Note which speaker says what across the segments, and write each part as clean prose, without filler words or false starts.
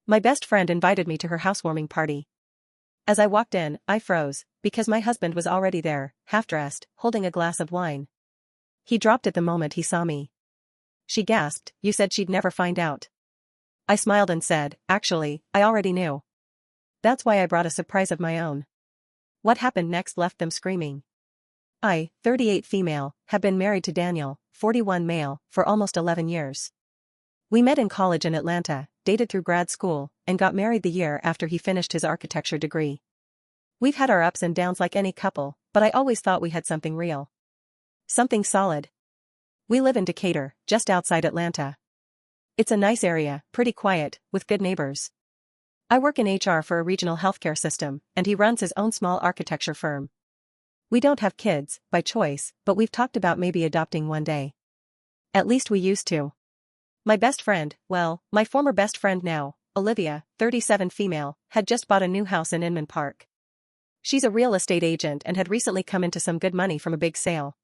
Speaker 1: My best friend invited me to her housewarming party. As I walked in, I froze, because my husband was already there, half-dressed, holding a glass of wine. He dropped it the moment he saw me. She gasped, "You said she'd never find out." I smiled and said, "Actually, I already knew. That's why I brought a surprise of my own." What happened next left them screaming. I, 38 female, have been married to Daniel, 41 male, for almost 11 years. We met in college in Atlanta, dated through grad school, and got married the year after he finished his architecture degree. We've had our ups and downs like any couple, but I always thought we had something real. Something solid. We live in Decatur, just outside Atlanta. It's a nice area, pretty quiet, with good neighbors. I work in HR for a regional healthcare system, and he runs his own small architecture firm. We don't have kids, by choice, but we've talked about maybe adopting one day. At least we used to. My best friend, well, my former best friend now, Olivia, 37 female, had just bought a new house in Inman Park. She's a real estate agent and had recently come into some good money from a big sale.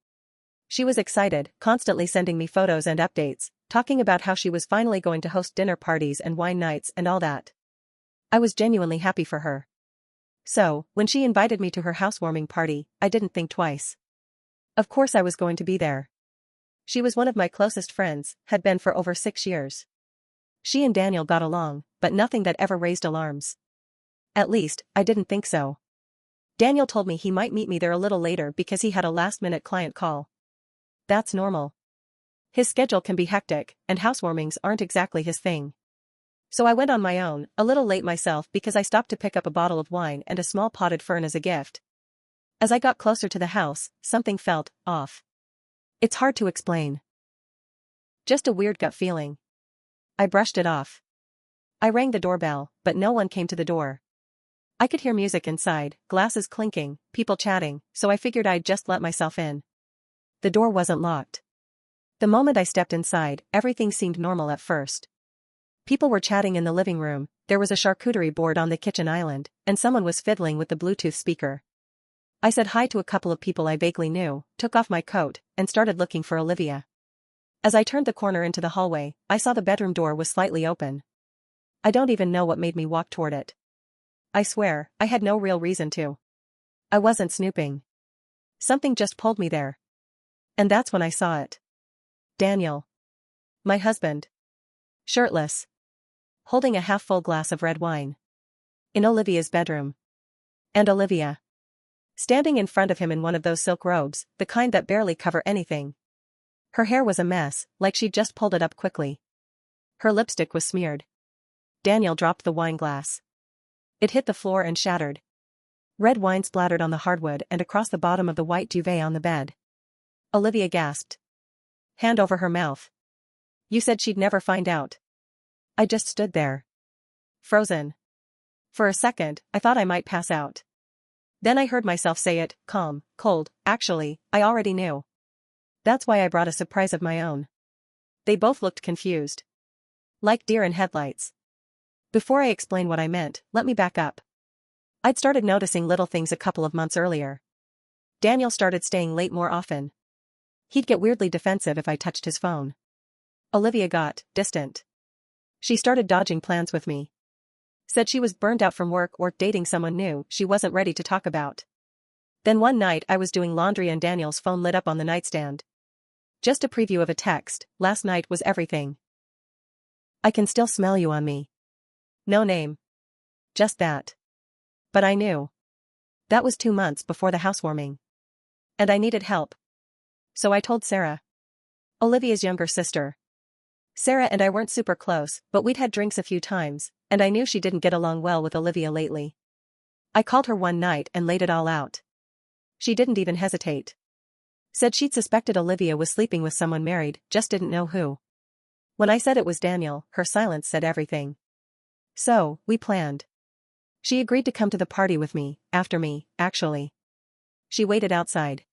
Speaker 1: She was excited, constantly sending me photos and updates, talking about how she was finally going to host dinner parties and wine nights and all that. I was genuinely happy for her. So, when she invited me to her housewarming party, I didn't think twice. Of course I was going to be there. She was one of my closest friends, had been for over 6 years. She and Daniel got along, but nothing that ever raised alarms. At least, I didn't think so. Daniel told me he might meet me there a little later because he had a last-minute client call. That's normal. His schedule can be hectic, and housewarmings aren't exactly his thing. So I went on my own, a little late myself because I stopped to pick up a bottle of wine and a small potted fern as a gift. As I got closer to the house, something felt off. It's hard to explain. Just a weird gut feeling. I brushed it off. I rang the doorbell, but no one came to the door. I could hear music inside, glasses clinking, people chatting, so I figured I'd just let myself in. The door wasn't locked. The moment I stepped inside, everything seemed normal at first. People were chatting in the living room, there was a charcuterie board on the kitchen island, and someone was fiddling with the Bluetooth speaker. I said hi to a couple of people I vaguely knew, took off my coat, and started looking for Olivia. As I turned the corner into the hallway, I saw the bedroom door was slightly open. I don't even know what made me walk toward it. I swear, I had no real reason to. I wasn't snooping. Something just pulled me there. And that's when I saw it. Daniel. My husband. Shirtless. Holding a half-full glass of red wine. In Olivia's bedroom. And Olivia. Standing in front of him in one of those silk robes, the kind that barely cover anything. Her hair was a mess, like she'd just pulled it up quickly. Her lipstick was smeared. Daniel dropped the wine glass. It hit the floor and shattered. Red wine splattered on the hardwood and across the bottom of the white duvet on the bed. Olivia gasped. Hand over her mouth. You said she'd never find out. I just stood there. Frozen. For a second, I thought I might pass out. Then I heard myself say it, calm, cold, actually, I already knew. That's why I brought a surprise of my own. They both looked confused. Like deer in headlights. Before I explain what I meant, let me back up. I'd started noticing little things a couple of months earlier. Daniel started staying late more often. He'd get weirdly defensive if I touched his phone. Olivia got distant. She started dodging plans with me. Said she was burned out from work or dating someone new she wasn't ready to talk about. Then one night I was doing laundry and Daniel's phone lit up on the nightstand. Just a preview of a text, last night was everything. I can still smell you on me. No name. Just that. But I knew. That was 2 months before the housewarming. And I needed help. So I told Sarah. Olivia's younger sister. Sarah and I weren't super close, but we'd had drinks a few times, and I knew she didn't get along well with Olivia lately. I called her one night and laid it all out. She didn't even hesitate. Said she'd suspected Olivia was sleeping with someone married, just didn't know who. When I said it was Daniel, her silence said everything. So, we planned. She agreed to come to the party with me, after me, actually. She waited outside.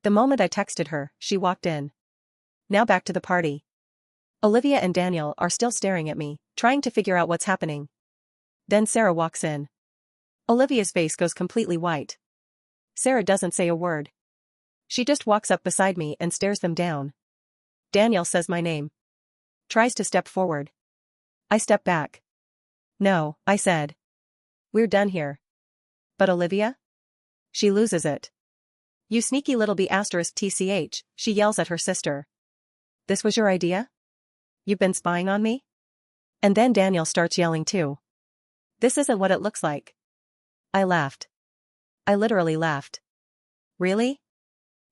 Speaker 1: The moment I texted her, she walked in. Now back to the party. Olivia and Daniel are still staring at me, trying to figure out what's happening. Then Sarah walks in. Olivia's face goes completely white. Sarah doesn't say a word. She just walks up beside me and stares them down. Daniel says my name. Tries to step forward. I step back. No, I said. We're done here. But Olivia? She loses it. You sneaky little b*tch, she yells at her sister. This was your idea? You've been spying on me? And then Daniel starts yelling too. This isn't what it looks like. I laughed. I literally laughed. Really?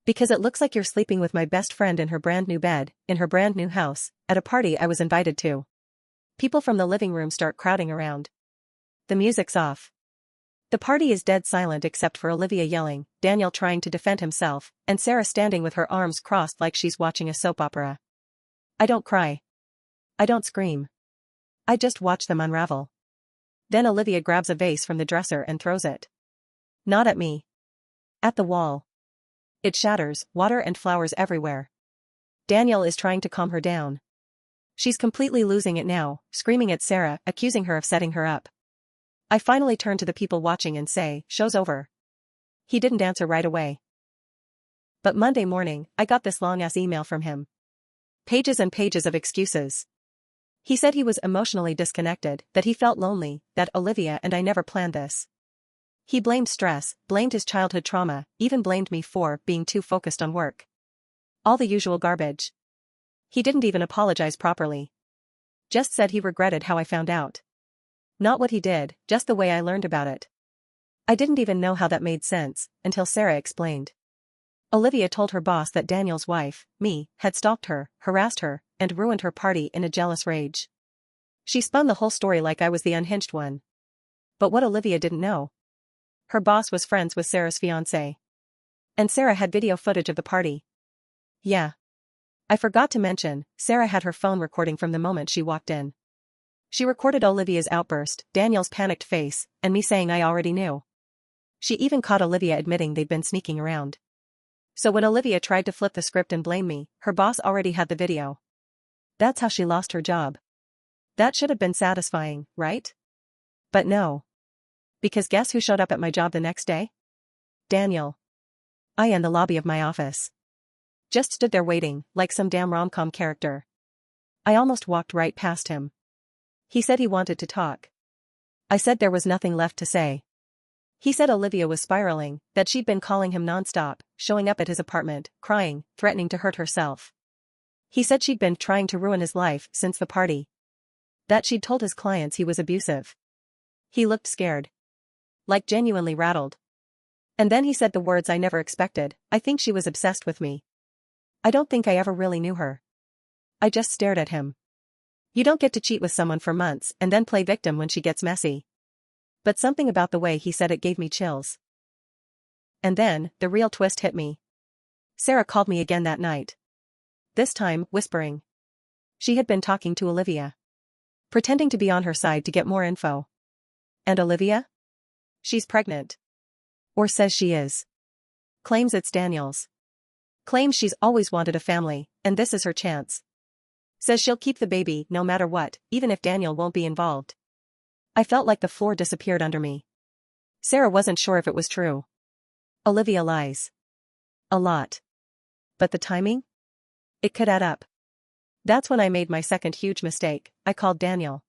Speaker 1: Because it looks like you're sleeping with my best friend in her brand new bed, in her brand new house, at a party I was invited to. People from the living room start crowding around. The music's off. The party is dead silent except for Olivia yelling, Daniel trying to defend himself, and Sarah standing with her arms crossed like she's watching a soap opera. I don't cry. I don't scream. I just watch them unravel. Then Olivia grabs a vase from the dresser and throws it. Not at me. At the wall. It shatters, water and flowers everywhere. Daniel is trying to calm her down. She's completely losing it now, screaming at Sarah, accusing her of setting her up. I finally turn to the people watching and say, show's over. He didn't answer right away. But Monday morning, I got this long-ass email from him. Pages and pages of excuses. He said he was emotionally disconnected, that he felt lonely, that Olivia and I never planned this. He blamed stress, blamed his childhood trauma, even blamed me for being too focused on work. All the usual garbage. He didn't even apologize properly. Just said he regretted how I found out. Not what he did, just the way I learned about it. I didn't even know how that made sense, until Sarah explained. Olivia told her boss that Daniel's wife, me, had stalked her, harassed her, and ruined her party in a jealous rage. She spun the whole story like I was the unhinged one. But what Olivia didn't know. Her boss was friends with Sarah's fiancé. And Sarah had video footage of the party. Yeah. I forgot to mention, Sarah had her phone recording from the moment she walked in. She recorded Olivia's outburst, Daniel's panicked face, and me saying I already knew. She even caught Olivia admitting they'd been sneaking around. So when Olivia tried to flip the script and blame me, her boss already had the video. That's how she lost her job. That should have been satisfying, right? But no. Because guess who showed up at my job the next day? Daniel. I in the lobby of my office. Just stood there waiting, like some damn rom-com character. I almost walked right past him. He said he wanted to talk. I said there was nothing left to say. He said Olivia was spiraling, that she'd been calling him nonstop, showing up at his apartment, crying, threatening to hurt herself. He said she'd been trying to ruin his life since the party. That she'd told his clients he was abusive. He looked scared. Like genuinely rattled. And then he said the words I never expected, I think she was obsessed with me. I don't think I ever really knew her. I just stared at him. You don't get to cheat with someone for months and then play victim when she gets messy. But something about the way he said it gave me chills. And then, the real twist hit me. Sarah called me again that night. This time, whispering. She had been talking to Olivia. Pretending to be on her side to get more info. And Olivia? She's pregnant. Or says she is. Claims it's Daniel's. Claims she's always wanted a family, and this is her chance. Says she'll keep the baby no matter what, even if Daniel won't be involved. I felt like the floor disappeared under me. Sarah wasn't sure if it was true. Olivia lies. A lot. But the timing? It could add up. That's when I made my second huge mistake. I called Daniel.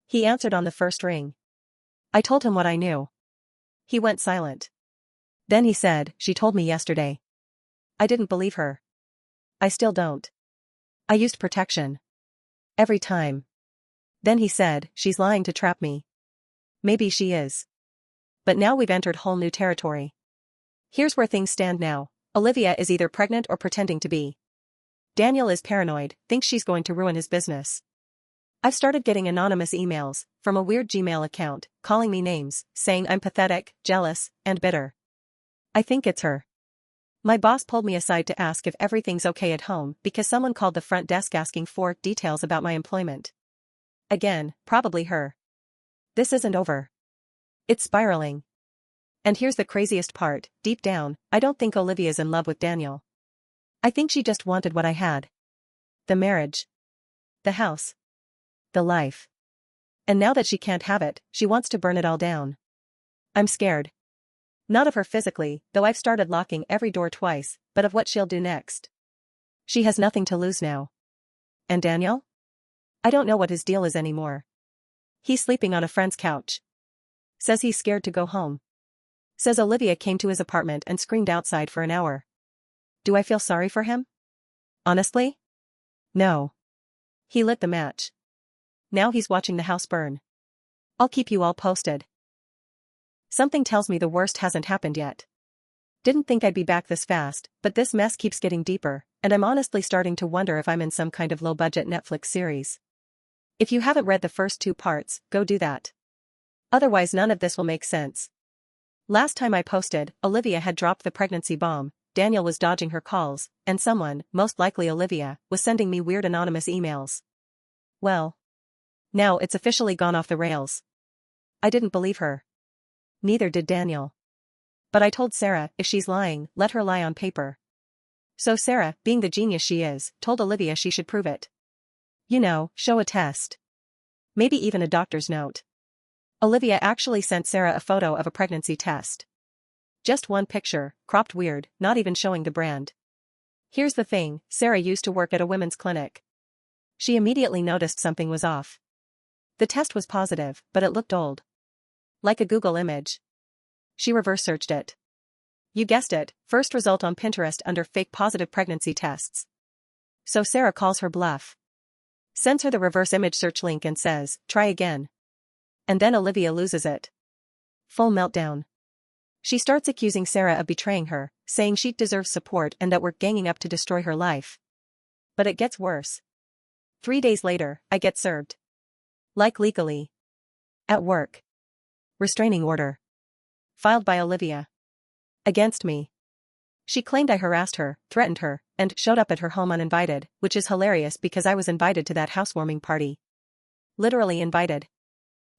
Speaker 1: He answered on the first ring. I told him what I knew. He went silent. Then he said, she told me yesterday. I didn't believe her. I still don't. I used protection. Every time. Then he said, she's lying to trap me. Maybe she is. But now we've entered whole new territory. Here's where things stand now. Olivia is either pregnant or pretending to be. Daniel is paranoid, thinks she's going to ruin his business. I've started getting anonymous emails, from a weird Gmail account, calling me names, saying I'm pathetic, jealous, and bitter. I think it's her. My boss pulled me aside to ask if everything's okay at home because someone called the front desk asking for details about my employment. Again, probably her. This isn't over. It's spiraling. And here's the craziest part, deep down, I don't think Olivia's in love with Daniel. I think she just wanted what I had. The marriage. The house. The life. And now that she can't have it, she wants to burn it all down. I'm scared. Not of her physically, though I've started locking every door twice, but of what she'll do next. She has nothing to lose now. And Daniel? I don't know what his deal is anymore. He's sleeping on a friend's couch. Says he's scared to go home. Says Olivia came to his apartment and screamed outside for an hour. Do I feel sorry for him? Honestly? No. He lit the match. Now he's watching the house burn. I'll keep you all posted. Something tells me the worst hasn't happened yet. Didn't think I'd be back this fast, but this mess keeps getting deeper, and I'm honestly starting to wonder if I'm in some kind of low-budget Netflix series. If you haven't read the first 2 parts, go do that. Otherwise none of this will make sense. Last time I posted, Olivia had dropped the pregnancy bomb, Daniel was dodging her calls, and someone, most likely Olivia, was sending me weird anonymous emails. Well. Now it's officially gone off the rails. I didn't believe her. Neither did Daniel. But I told Sarah, if she's lying, let her lie on paper. So Sarah, being the genius she is, told Olivia she should prove it. You know, show a test. Maybe even a doctor's note. Olivia actually sent Sarah a photo of a pregnancy test. Just one picture, cropped weird, not even showing the brand. Here's the thing, Sarah used to work at a women's clinic. She immediately noticed something was off. The test was positive, but it looked old. Like a Google image. She reverse searched it. You guessed it, first result on Pinterest under fake positive pregnancy tests. So Sarah calls her bluff. Sends her the reverse image search link and says, try again. And then Olivia loses it. Full meltdown. She starts accusing Sarah of betraying her, saying she deserves support and that we're ganging up to destroy her life. But it gets worse. 3 days later, I get served. Like legally. At work. Restraining order. Filed by Olivia. Against me. She claimed I harassed her, threatened her, and showed up at her home uninvited, which is hilarious because I was invited to that housewarming party. Literally invited.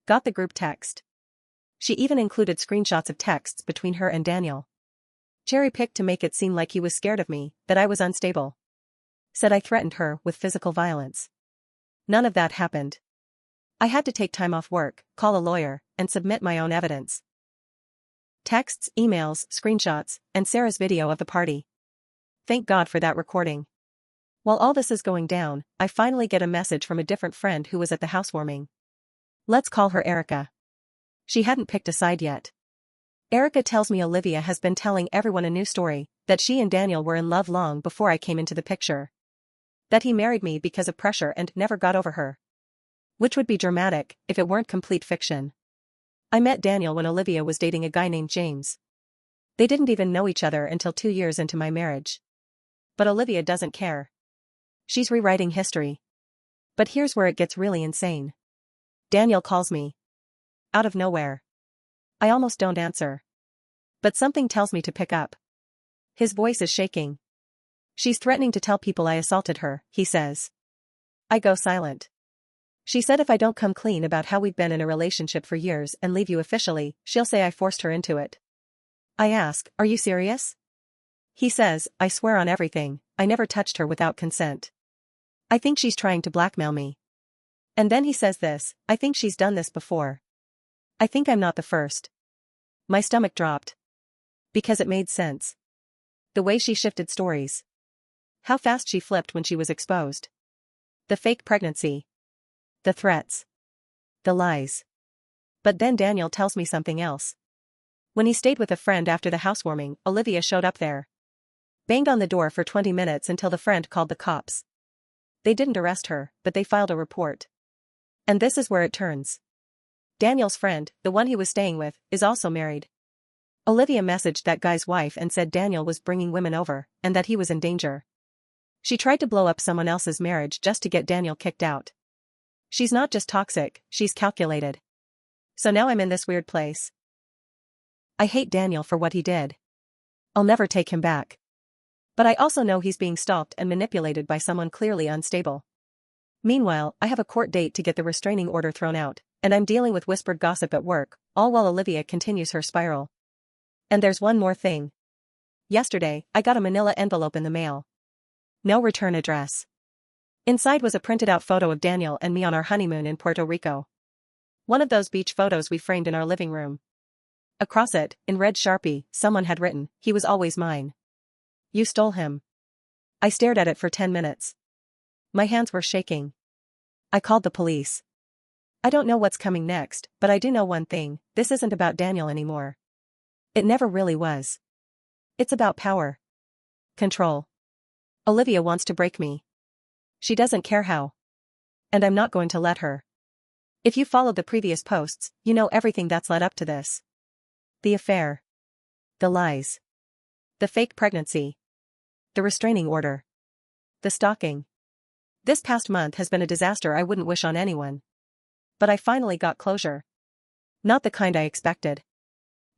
Speaker 1: Got the group text. She even included screenshots of texts between her and Daniel. Cherry-picked to make it seem like he was scared of me, that I was unstable. Said I threatened her with physical violence. None of that happened. I had to take time off work, call a lawyer, and submit my own evidence. Texts, emails, screenshots, and Sarah's video of the party. Thank God for that recording. While all this is going down, I finally get a message from a different friend who was at the housewarming. Let's call her Erica. She hadn't picked a side yet. Erica tells me Olivia has been telling everyone a new story, that she and Daniel were in love long before I came into the picture. That he married me because of pressure and never got over her. Which would be dramatic, if it weren't complete fiction. I met Daniel when Olivia was dating a guy named James. They didn't even know each other until 2 years into my marriage. But Olivia doesn't care. She's rewriting history. But here's where it gets really insane. Daniel calls me. Out of nowhere. I almost don't answer. But something tells me to pick up. His voice is shaking. She's threatening to tell people I assaulted her, he says. I go silent. She said if I don't come clean about how we've been in a relationship for years and leave you officially, she'll say I forced her into it. I ask, are you serious? He says, I swear on everything, I never touched her without consent. I think she's trying to blackmail me. And then he says this, I think she's done this before. I think I'm not the first. My stomach dropped. Because it made sense. The way she shifted stories. How fast she flipped when she was exposed. The fake pregnancy. The threats. The lies. But then Daniel tells me something else. When he stayed with a friend after the housewarming, Olivia showed up there. Banged on the door for 20 minutes until the friend called the cops. They didn't arrest her, but they filed a report. And this is where it turns. Daniel's friend, the one he was staying with, is also married. Olivia messaged that guy's wife and said Daniel was bringing women over, and that he was in danger. She tried to blow up someone else's marriage just to get Daniel kicked out. She's not just toxic, she's calculated. So now I'm in this weird place. I hate Daniel for what he did. I'll never take him back. But I also know he's being stalked and manipulated by someone clearly unstable. Meanwhile, I have a court date to get the restraining order thrown out, and I'm dealing with whispered gossip at work, all while Olivia continues her spiral. And there's one more thing. Yesterday, I got a manila envelope in the mail. No return address. Inside was a printed-out photo of Daniel and me on our honeymoon in Puerto Rico. One of those beach photos we framed in our living room. Across it, in red Sharpie, someone had written, "He was always mine. You stole him." I stared at it for 10 minutes. My hands were shaking. I called the police. I don't know what's coming next, but I do know one thing, this isn't about Daniel anymore. It never really was. It's about power. Control. Olivia wants to break me. She doesn't care how. And I'm not going to let her. If you followed the previous posts, you know everything that's led up to this. The affair. The lies. The fake pregnancy. The restraining order. The stalking. This past month has been a disaster I wouldn't wish on anyone. But I finally got closure. Not the kind I expected.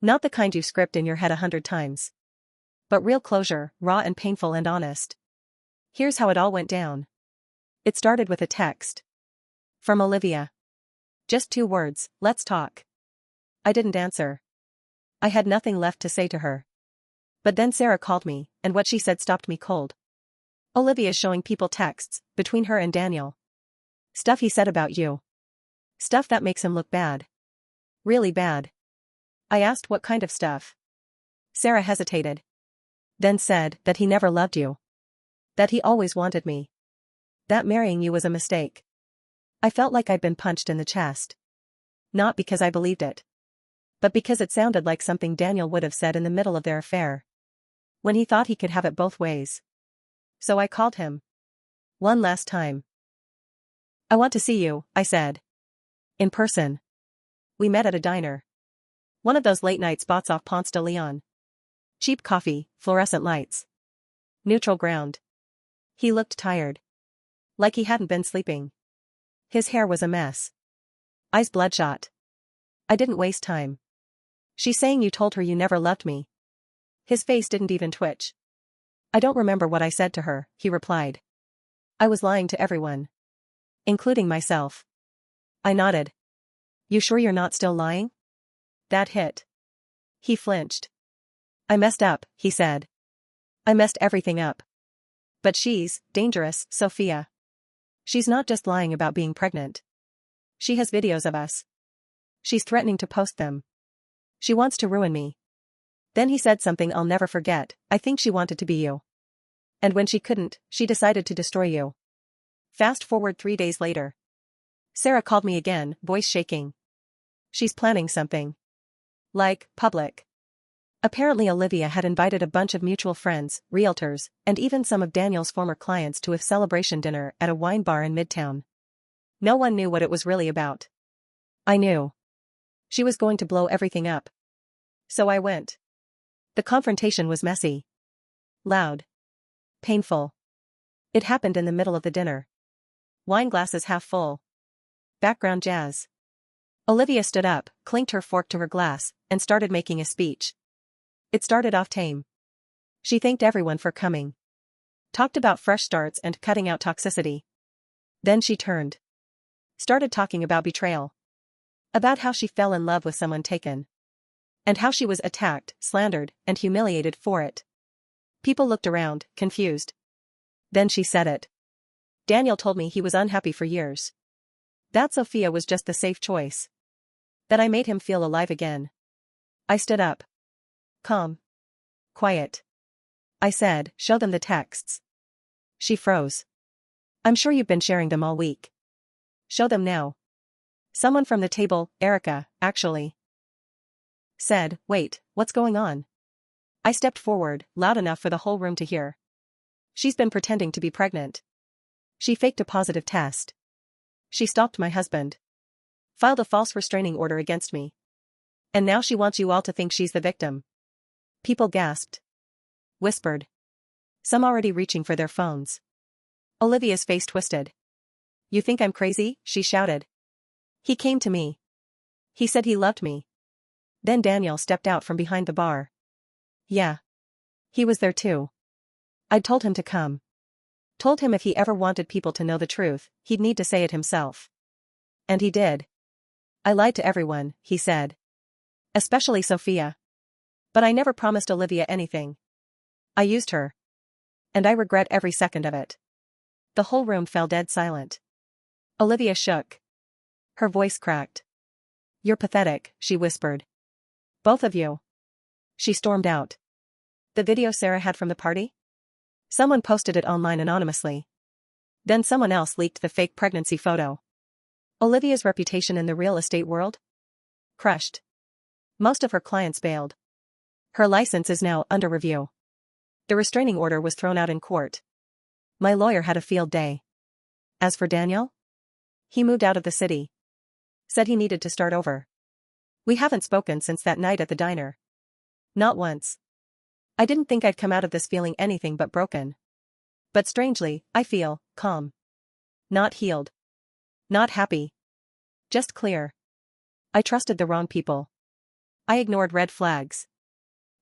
Speaker 1: Not the kind you script in your head 100 times. But real closure, raw and painful and honest. Here's how it all went down. It started with a text. From Olivia. Just 2 words, let's talk. I didn't answer. I had nothing left to say to her. But then Sarah called me, and what she said stopped me cold. Olivia's showing people texts, between her and Daniel. Stuff he said about you. Stuff that makes him look bad. Really bad. I asked what kind of stuff. Sarah hesitated. Then said that he never loved you. That he always wanted me. That marrying you was a mistake. I felt like I'd been punched in the chest. Not because I believed it. But because it sounded like something Daniel would have said in the middle of their affair. When he thought he could have it both ways. So I called him. One last time. I want to see you, I said. In person. We met at a diner. One of those late-night spots off Ponce de Leon. Cheap coffee, fluorescent lights. Neutral ground. He looked tired. Like he hadn't been sleeping. His hair was a mess. Eyes bloodshot. I didn't waste time. She's saying you told her you never loved me. His face didn't even twitch. I don't remember what I said to her, he replied. I was lying to everyone. Including myself. I nodded. You sure you're not still lying? That hit. He flinched. I messed up, he said. I messed everything up. But she's dangerous, Sophia. She's not just lying about being pregnant. She has videos of us. She's threatening to post them. She wants to ruin me. Then he said something I'll never forget, I think she wanted to be you. And when she couldn't, she decided to destroy you. Fast forward 3 days later. Sarah called me again, voice shaking. She's planning something. Like, public. Apparently Olivia had invited a bunch of mutual friends, realtors, and even some of Daniel's former clients to a celebration dinner at a wine bar in Midtown. No one knew what it was really about. I knew. She was going to blow everything up. So I went. The confrontation was messy. Loud. Painful. It happened in the middle of the dinner. Wine glasses half full. Background jazz. Olivia stood up, clinked her fork to her glass, and started making a speech. It started off tame. She thanked everyone for coming. Talked about fresh starts and cutting out toxicity. Then she turned. Started talking about betrayal. About how she fell in love with someone taken. And how she was attacked, slandered, and humiliated for it. People looked around, confused. Then she said it. Daniel told me he was unhappy for years. That Sophia was just the safe choice. That I made him feel alive again. I stood up. Calm. Quiet. I said, show them the texts. She froze. I'm sure you've been sharing them all week. Show them now. Someone from the table, Erica, actually, said, wait, what's going on? I stepped forward, loud enough for the whole room to hear. She's been pretending to be pregnant. She faked a positive test. She stalked my husband. Filed a false restraining order against me. And now she wants you all to think she's the victim. People gasped. Whispered. Some already reaching for their phones. Olivia's face twisted. You think I'm crazy? She shouted. He came to me. He said he loved me. Then Daniel stepped out from behind the bar. Yeah. He was there too. I'd told him to come. Told him if he ever wanted people to know the truth, he'd need to say it himself. And he did. I lied to everyone, he said. Especially Sophia. But I never promised Olivia anything. I used her. And I regret every second of it. The whole room fell dead silent. Olivia shook. Her voice cracked. You're pathetic, she whispered. Both of you. She stormed out. The video Sarah had from the party? Someone posted it online anonymously. Then someone else leaked the fake pregnancy photo. Olivia's reputation in the real estate world? Crushed. Most of her clients bailed. Her license is now under review. The restraining order was thrown out in court. My lawyer had a field day. As for Daniel? He moved out of the city. Said he needed to start over. We haven't spoken since that night at the diner. Not once. I didn't think I'd come out of this feeling anything but broken. But strangely, I feel calm. Not healed. Not happy. Just clear. I trusted the wrong people. I ignored red flags.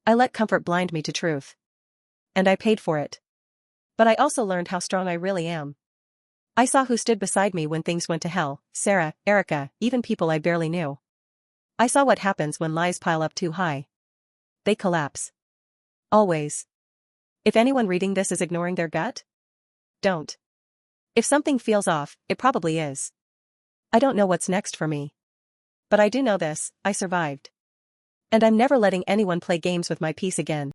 Speaker 1: I let comfort blind me to truth. And I paid for it. But I also learned how strong I really am. I saw who stood beside me when things went to hell: Sarah, Erica, even people I barely knew. I saw what happens when lies pile up too high. They collapse. Always. If anyone reading this is ignoring their gut, don't. If something feels off, it probably is. I don't know what's next for me. But I do know this: I survived. And I'm never letting anyone play games with my peace again.